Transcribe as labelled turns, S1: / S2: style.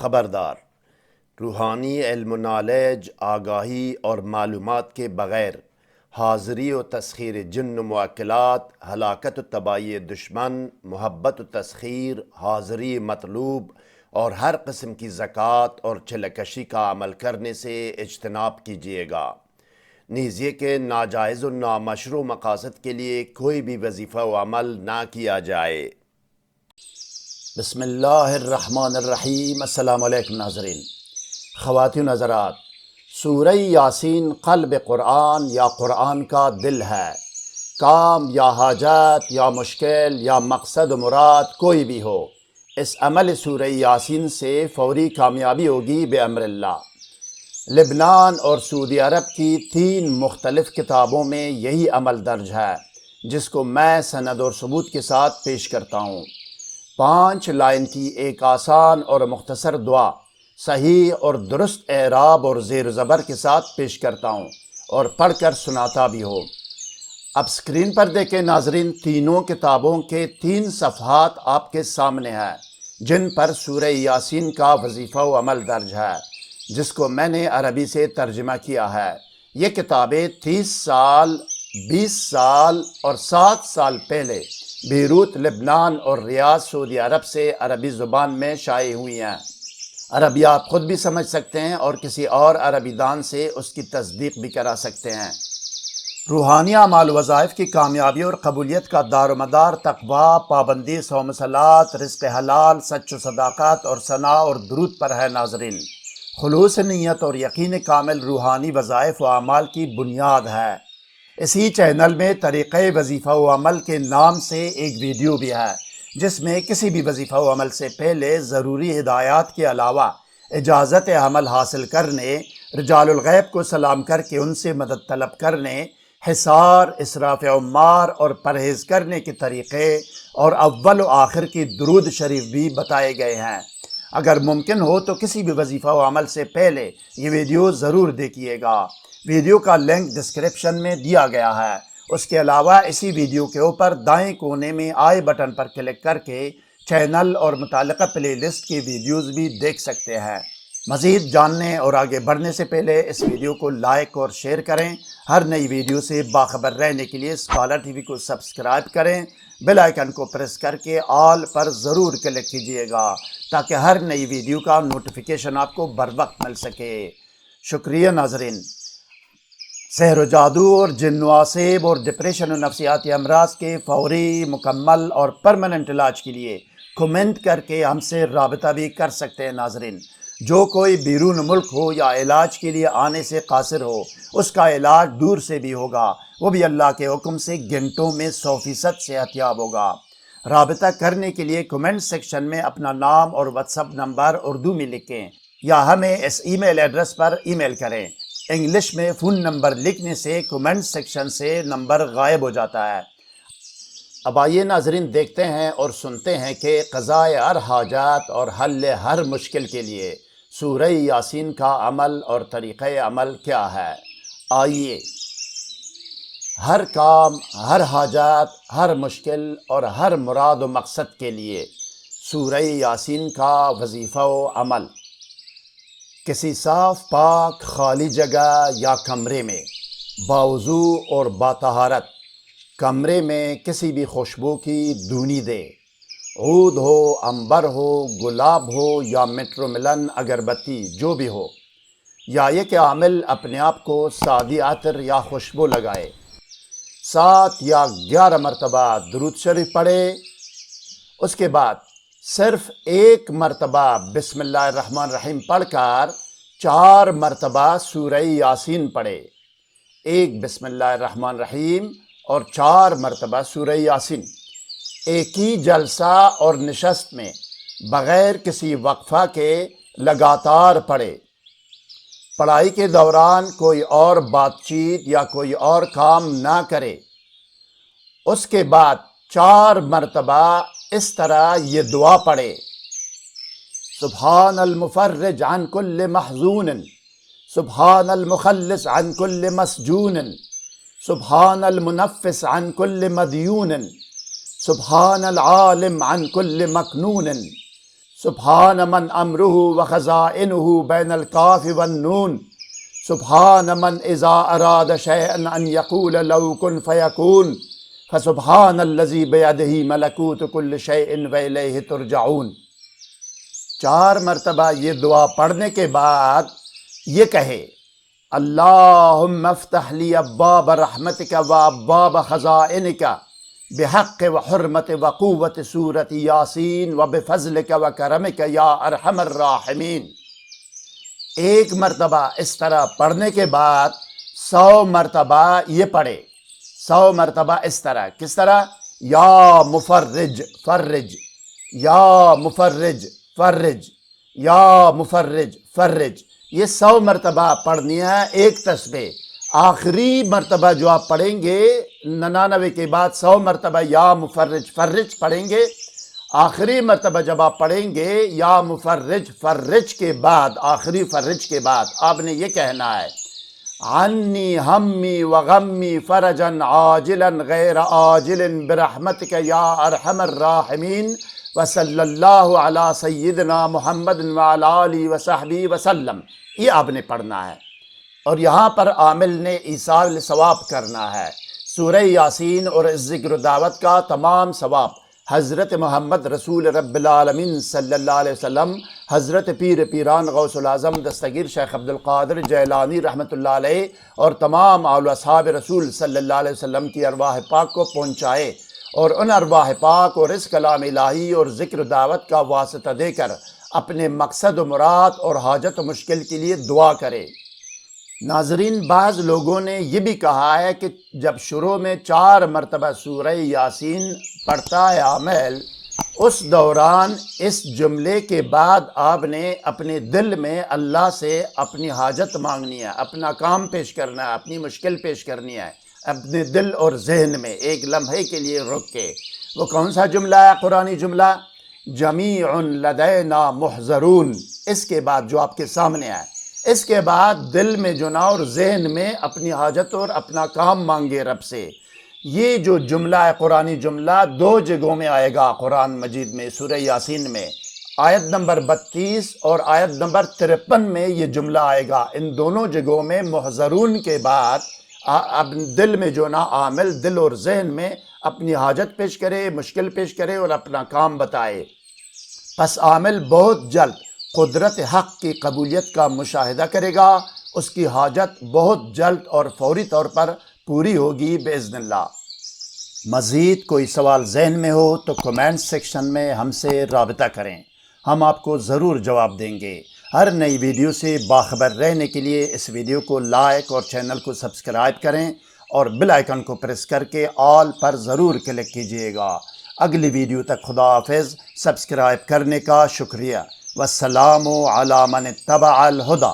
S1: خبردار، روحانی علم و نالج، آگاہی اور معلومات کے بغیر حاضری و تسخیر جن و موکلات، ہلاکت و تباہی دشمن، محبت و تسخیر، حاضری مطلوب اور ہر قسم کی زکوٰۃ اور چلکشی کا عمل کرنے سے اجتناب کیجیے گا، نیز یہ کہ ناجائز و نامشروع مقاصد کے لیے کوئی بھی وظیفہ و عمل نہ کیا جائے۔ بسم اللہ الرحمن الرحیم۔ السلام علیکم ناظرین، خواتین و حضرات، سورہ یاسین قلب قرآن یا قرآن کا دل ہے۔ کام یا حاجت یا مشکل یا مقصد و مراد کوئی بھی ہو، اس عمل سورہ یاسین سے فوری کامیابی ہوگی بے امر اللہ۔ لبنان اور سعودی عرب کی 3 مختلف کتابوں میں یہی عمل درج ہے، جس کو میں سند اور ثبوت کے ساتھ پیش کرتا ہوں۔ 5 لائن کی ایک آسان اور مختصر دعا صحیح اور درست اعراب اور زیر و زبر کے ساتھ پیش کرتا ہوں اور پڑھ کر سناتا بھی ہوں۔ اب سکرین پر دیکھیں ناظرین، تینوں کتابوں کے 3 صفحات آپ کے سامنے ہیں، جن پر سورہ یاسین کا وظیفہ و عمل درج ہے، جس کو میں نے عربی سے ترجمہ کیا ہے۔ یہ کتابیں 30 سال، 20 سال اور 7 سال پہلے بیروت لبنان اور ریاض سعودی عرب سے عربی زبان میں شائع ہوئی ہیں۔ عربی آپ خود بھی سمجھ سکتے ہیں اور کسی اور عربی دان سے اس کی تصدیق بھی کرا سکتے ہیں۔ روحانی اعمال و وظائف کی کامیابی اور قبولیت کا دار و مدار تقویٰ، پابندی، صوم صلات، رزق حلال، سچ و صداقت اور ثناء اور درود پر ہے ناظرین۔ خلوص نیت اور یقین کامل روحانی وظائف و اعمال کی بنیاد ہے۔ اسی چینل میں طریقہ وظیفہ و عمل کے نام سے ایک ویڈیو بھی ہے، جس میں کسی بھی وظیفہ و عمل سے پہلے ضروری ہدایات کے علاوہ اجازت عمل حاصل کرنے، رجال الغیب کو سلام کر کے ان سے مدد طلب کرنے، حصار، اسراف عمار اور پرہیز کرنے کے طریقے اور اول و آخر کی درود شریف بھی بتائے گئے ہیں۔ اگر ممکن ہو تو کسی بھی وظیفہ و عمل سے پہلے یہ ویڈیو ضرور دیکھیے گا۔ ویڈیو کا لنک ڈسکرپشن میں دیا گیا ہے۔ اس کے علاوہ اسی ویڈیو کے اوپر دائیں کونے میں آئی بٹن پر کلک کر کے چینل اور متعلقہ پلے لسٹ کی ویڈیوز بھی دیکھ سکتے ہیں۔ مزید جاننے اور آگے بڑھنے سے پہلے اس ویڈیو کو لائک اور شیئر کریں۔ ہر نئی ویڈیو سے باخبر رہنے کے لیے اسکالر ٹی وی کو سبسکرائب کریں۔ بیل آئیکن کو پریس کر کے آل پر ضرور کلک کیجیے گا تاکہ ہر نئی ویڈیو کا نوٹیفیکیشن آپ کو بر وقت مل سکے۔ شکریہ ناظرین۔ سحر و جادو اور جن و عصیب اور ڈپریشن و نفسیاتی امراض کے فوری، مکمل اور پرماننٹ علاج کے لیے کمنٹ کر کے ہم سے رابطہ بھی کر سکتے ہیں ناظرین۔ جو کوئی بیرون ملک ہو یا علاج کے لیے آنے سے قاصر ہو، اس کا علاج دور سے بھی ہوگا، وہ بھی اللہ کے حکم سے گھنٹوں میں 100% صحت یاب ہوگا۔ رابطہ کرنے کے لیے کمنٹ سیکشن میں اپنا نام اور واٹس ایپ نمبر اردو میں لکھیں یا ہمیں اس ای میل ایڈریس پر ای میل کریں۔ انگلش میں فون نمبر لکھنے سے کمنٹ سیکشن سے نمبر غائب ہو جاتا ہے۔ اب آئیے ناظرین، دیکھتے ہیں اور سنتے ہیں کہ قضائے ہر حاجات اور حل ہر مشکل کے لیے سورہ یاسین کا عمل اور طریقہ عمل کیا ہے۔ آئیے، ہر کام، ہر حاجات، ہر مشکل اور ہر مراد و مقصد کے لیے سورہ یاسین کا وظیفہ و عمل۔ کسی صاف پاک خالی جگہ یا کمرے میں باوضو اور باطہارت کمرے میں کسی بھی خوشبو کی دونی دے، عود ہو، عنبر ہو، گلاب ہو یا میٹرو ملن اگربتی جو بھی ہو، یا یہ کہ عامل اپنے آپ کو سادی عطر یا خوشبو لگائے، 7 یا 11 مرتبہ درود شریف پڑھے۔ اس کے بعد صرف 1 مرتبہ بسم اللہ الرحمن الرحیم پڑھ کر 4 مرتبہ سورہ یاسین پڑھے۔ 1 بسم اللہ الرحمن الرحیم اور 4 مرتبہ سورہ یاسین، ایک ہی جلسہ اور نشست میں بغیر کسی وقفہ کے لگاتار پڑھے۔ پڑھائی کے دوران کوئی اور بات چیت یا کوئی اور کام نہ کرے۔ اس کے بعد 4 مرتبہ اس طرح یہ دعا پڑھے: سبحان المفرج عن کل محزون، سبحان المخلص عن کل مسجون، سبحان المنفس عن کل مدیون، سبحان العالم عن کل مکنون، سبحان من امرہ وخزائنہ بین الکاف والنون، سبحان من اذا اراد شیئا ان یقول لو کن فیکون، فسبحان الذی بیدہ ملکوت کل شیء والیہ ترجعون۔ 4 مرتبہ یہ دعا پڑھنے کے بعد یہ کہے اللہم افتح لی ابواب رحمتک و ابواب خزائنک بحق و حرمت و قوت سورت یاسین و بفضلک و کرمک یا ارحم الراحمین۔ 1 مرتبہ اس طرح پڑھنے کے بعد 100 مرتبہ یہ پڑھے، 100 مرتبہ اس طرح، کس طرح؟ یا مفرج فرج، یا مفرج فرج، یا مفرج فرج، یہ 100 مرتبہ پڑھنی ہے ایک تسبیح۔ آخری مرتبہ جو آپ پڑھیں گے 99 کے بعد 100 مرتبہ یا مفرج فرج پڑھیں گے، آخری مرتبہ جب آپ پڑھیں گے یا مفرج فرج کے بعد، آخری فرج کے بعد آپ نے یہ کہنا ہے عنی ہمی وغمی فرجا عاجلا غیر عاجل برحمتک یا ارحم الراحمین وصلی اللہ علی سیدنا محمد وعلی آلہ وصحبہ وسلم، یہ آپ نے پڑھنا ہے۔ اور یہاں پر عامل نے ایصال ثواب کرنا ہے۔ سورہ یاسین اور اس ذکر و دعوت کا تمام ثواب حضرت محمد رسول رب العالمین صلی اللہ علیہ وسلم، حضرت پیر پیران غوث العظم دستگیر شیخ عبدالقادر جیلانی رحمۃ اللہ علیہ اور تمام آل و اصحاب رسول صلی اللہ علیہ وسلم کی ارواح پاک کو پہنچائے، اور ان ارواح پاک اور اس کلام الہی اور ذکر و دعوت کا واسطہ دے کر اپنے مقصد و مراد اور حاجت و مشکل کے لیے دعا کرے۔ ناظرین، بعض لوگوں نے یہ بھی کہا ہے کہ جب شروع میں 4 مرتبہ سورہ یاسین پڑھتا ہے عامل، اس دوران اس جملے کے بعد آپ نے اپنے دل میں اللہ سے اپنی حاجت مانگنی ہے، اپنا کام پیش کرنا ہے، اپنی مشکل پیش کرنی ہے، اپنے دل اور ذہن میں ایک لمحے کے لیے رک کے۔ وہ کون سا جملہ ہے قرآنی جملہ؟ جمیع لدینا محضرون، اس کے بعد جو آپ کے سامنے آئے، اس کے بعد دل میں جو نا اور ذہن میں اپنی حاجت اور اپنا کام مانگے رب سے۔ یہ جو جملہ ہے قرآنی جملہ 2 جگہوں میں آئے گا قرآن مجید میں، سورہ یاسین میں، آیت نمبر 32 اور آیت نمبر 53 میں یہ جملہ آئے گا۔ ان دونوں جگہوں میں محضرون کے بعد اب دل میں جو نا عامل دل اور ذہن میں اپنی حاجت پیش کرے، مشکل پیش کرے اور اپنا کام بتائے۔ پس عامل بہت جلد قدرت حق کی قبولیت کا مشاہدہ کرے گا، اس کی حاجت بہت جلد اور فوری طور پر پوری ہوگی باذن اللہ۔ مزید کوئی سوال ذہن میں ہو تو کمنٹ سیکشن میں ہم سے رابطہ کریں، ہم آپ کو ضرور جواب دیں گے۔ ہر نئی ویڈیو سے باخبر رہنے کے لیے اس ویڈیو کو لائک اور چینل کو سبسکرائب کریں اور بیل آئیکن کو پریس کر کے آل پر ضرور کلک کیجئے گا۔ اگلی ویڈیو تک خدا حافظ، سبسکرائب کرنے کا شکریہ۔ والسلام علی من اتبع الہدی۔